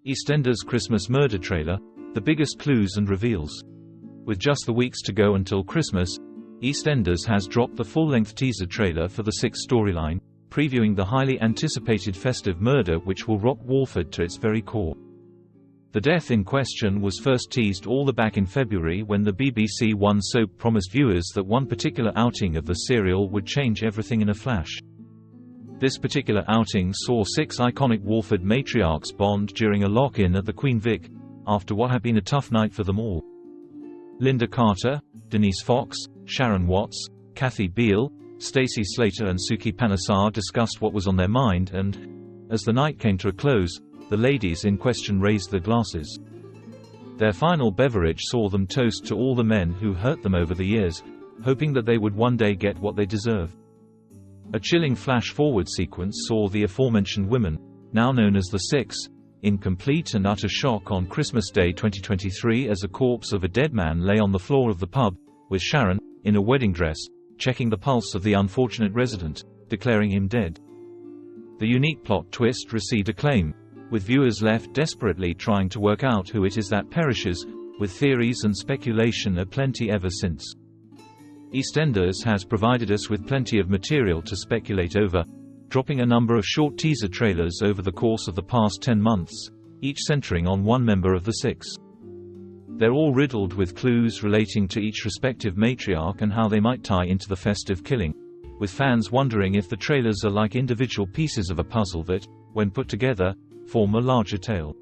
EastEnders Christmas Murder trailer, the biggest clues and reveals. With just the weeks to go until Christmas, EastEnders has dropped the full-length teaser trailer for the sixth storyline, previewing the highly anticipated festive murder which will rock Walford to its very core. The death in question was first teased all the back in February when the BBC One soap promised viewers that one particular outing of the serial would change everything in a flash. This particular outing saw six iconic Walford matriarchs bond during a lock-in at the Queen Vic, after what had been a tough night for them all. Linda Carter, Denise Fox, Sharon Watts, Kathy Beale, Stacey Slater and Suki Panesar discussed what was on their mind and, as the night came to a close, the ladies in question raised their glasses. Their final beverage saw them toast to all the men who hurt them over the years, hoping that they would one day get what they deserve. A chilling flash-forward sequence saw the aforementioned women, now known as the Six, in complete and utter shock on Christmas Day 2023 as a corpse of a dead man lay on the floor of the pub, with Sharon, in a wedding dress, checking the pulse of the unfortunate resident, declaring him dead. The unique plot twist received acclaim, with viewers left desperately trying to work out who it is that perishes, with theories and speculation aplenty ever since. EastEnders has provided us with plenty of material to speculate over, dropping a number of short teaser trailers over the course of the past 10 months, each centering on one member of the Six. They're all riddled with clues relating to each respective matriarch and how they might tie into the festive killing, with fans wondering if the trailers are like individual pieces of a puzzle that, when put together, form a larger tale.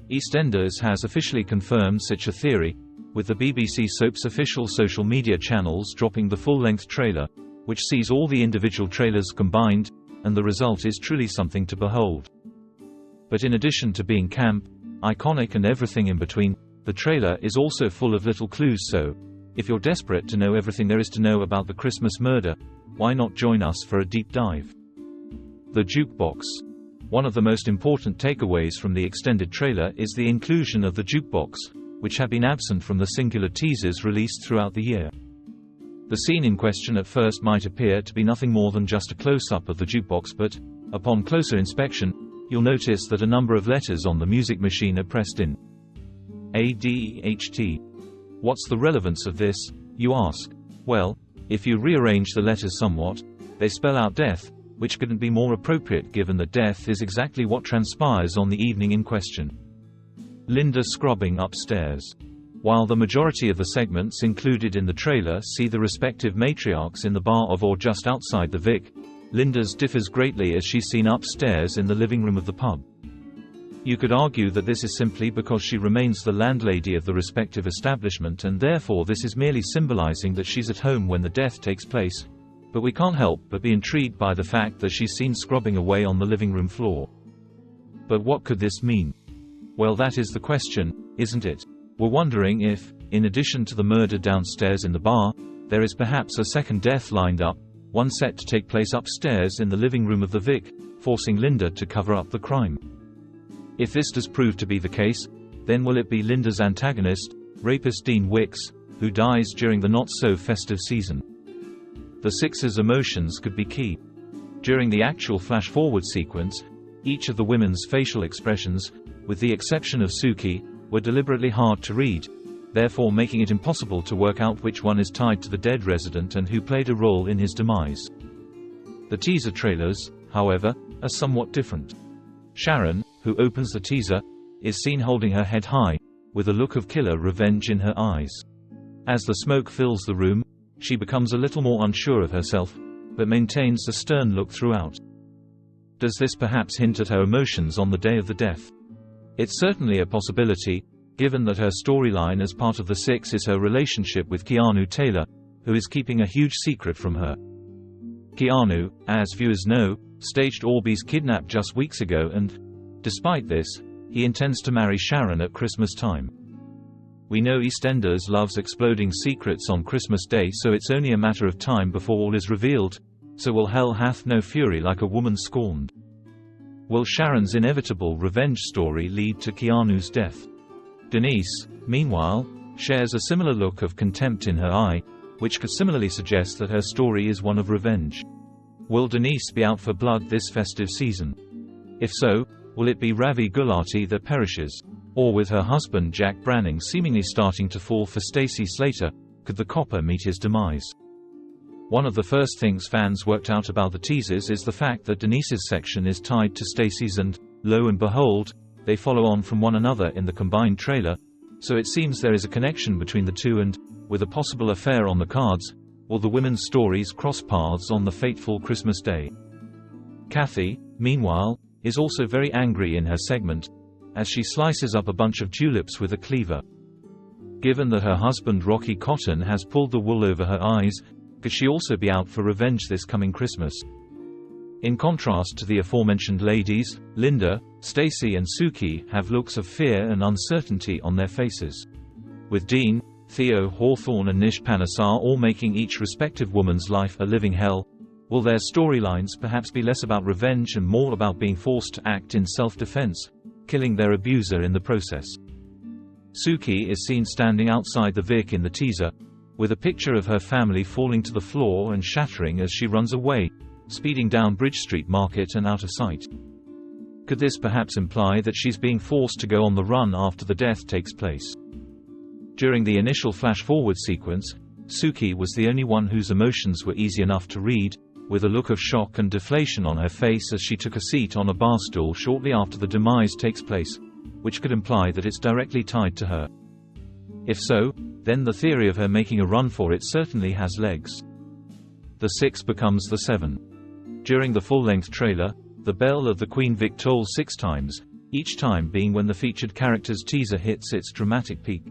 EastEnders has officially confirmed such a theory, with the BBC soap's official social media channels dropping the full-length trailer, which sees all the individual trailers combined, and the result is truly something to behold. But in addition to being camp, iconic and everything in between, the trailer is also full of little clues, so, if you're desperate to know everything there is to know about the Christmas murder, why not join us for a deep dive? The jukebox. One of the most important takeaways from the extended trailer is the inclusion of the jukebox, which had been absent from the singular teasers released throughout the year. The scene in question at first might appear to be nothing more than just a close-up of the jukebox, but, upon closer inspection, you'll notice that a number of letters on the music machine are pressed in. ADHT. What's the relevance of this, you ask? Well, if you rearrange the letters somewhat, they spell out death, which couldn't be more appropriate given that death is exactly what transpires on the evening in question. Linda scrubbing upstairs. While the majority of the segments included in the trailer see the respective matriarchs in the bar of or just outside the Vic, Linda's differs greatly as she's seen upstairs in the living room of the pub. You could argue that this is simply because she remains the landlady of the respective establishment and therefore this is merely symbolizing that she's at home when the death takes place, but we can't help but be intrigued by the fact that she's seen scrubbing away on the living room floor. But what could this mean? Well, that is the question, isn't it? We're wondering if, in addition to the murder downstairs in the bar, there is perhaps a second death lined up, one set to take place upstairs in the living room of the Vic, forcing Linda to cover up the crime. If this does prove to be the case, then will it be Linda's antagonist, rapist Dean Wicks, who dies during the not-so-festive season? The Six's emotions could be key. During the actual flash-forward sequence, each of the women's facial expressions, with the exception of Suki, were deliberately hard to read, therefore making it impossible to work out which one is tied to the dead resident and who played a role in his demise. The teaser trailers, however, are somewhat different. Sharon, who opens the teaser, is seen holding her head high, with a look of killer revenge in her eyes. As the smoke fills the room, she becomes a little more unsure of herself, but maintains a stern look throughout. Does this perhaps hint at her emotions on the day of the death? It's certainly a possibility, given that her storyline as part of the Six is her relationship with Keanu Taylor, who is keeping a huge secret from her. Keanu, as viewers know, staged Orby's kidnap just weeks ago and, despite this, he intends to marry Sharon at Christmas time. We know EastEnders loves exploding secrets on Christmas Day, so it's only a matter of time before all is revealed, so will hell hath no fury like a woman scorned. Will Sharon's inevitable revenge story lead to Keanu's death? Denise, meanwhile, shares a similar look of contempt in her eye, which could similarly suggest that her story is one of revenge. Will Denise be out for blood this festive season? If so, Will it be Ravi Gulati that perishes? Or with her husband Jack Branning seemingly starting to fall for Stacey Slater, could the copper meet his demise? One of the first things fans worked out about the teasers is the fact that Denise's section is tied to Stacey's and, lo and behold, they follow on from one another in the combined trailer, so it seems there is a connection between the two and, with a possible affair on the cards, will the women's stories cross paths on the fateful Christmas day? Kathy, meanwhile, is also very angry in her segment, as she slices up a bunch of tulips with a cleaver. Given that her husband Rocky Cotton has pulled the wool over her eyes, could she also be out for revenge this coming Christmas? In contrast to the aforementioned ladies, Linda, Stacey and Suki have looks of fear and uncertainty on their faces. With Dean, Theo Hawthorne and Nish Panesar all making each respective woman's life a living hell, will their storylines perhaps be less about revenge and more about being forced to act in self-defense, killing their abuser in the process? Suki is seen standing outside the Vic in the teaser, with a picture of her family falling to the floor and shattering as she runs away, speeding down Bridge Street Market and out of sight. Could this perhaps imply that she's being forced to go on the run after the death takes place? During the initial flash-forward sequence, Suki was the only one whose emotions were easy enough to read, with a look of shock and deflation on her face as she took a seat on a bar stool shortly after the demise takes place, which could imply that it's directly tied to her. If so, then the theory of her making a run for it certainly has legs. The 6 becomes the 7. During the full-length trailer, the bell of the Queen Vic tolls 6 times, each time being when the featured character's teaser hits its dramatic peak.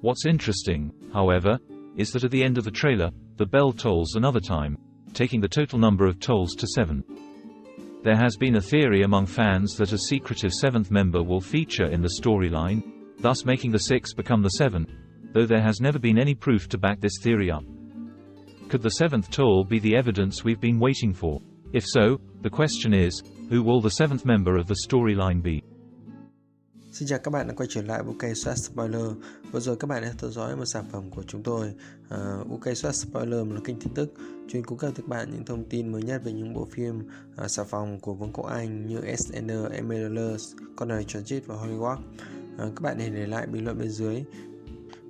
What's interesting, however, is that at the end of the trailer, the bell tolls another time, taking the total number of tolls to 7. There has been a theory among fans that a secretive 7th member will feature in the storyline, thus making the 6 become the 7, though there has never been any proof to back this theory up. Could the 7th toll be the evidence we've been waiting for? If so, the question is, who will the 7th member of the storyline be? Xin chào các bạn đã quay trở lại UK Soát Spoiler. Vừa rồi các bạn đã theo dõi một sản phẩm của chúng tôi, UK Soát Spoiler, một kênh tin tức chuyên cung cấp cho các bạn những thông tin mới nhất về những bộ phim xà phòng của Vương quốc Anh như EastEnders, Unravel, Corner Transit và Hollywood. Các bạn hãy để lại bình luận bên dưới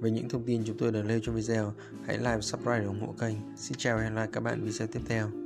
về những thông tin chúng tôi đã nêu trong video. Hãy like và subscribe để ủng hộ kênh. Xin chào và hẹn gặp lại các bạn video tiếp theo.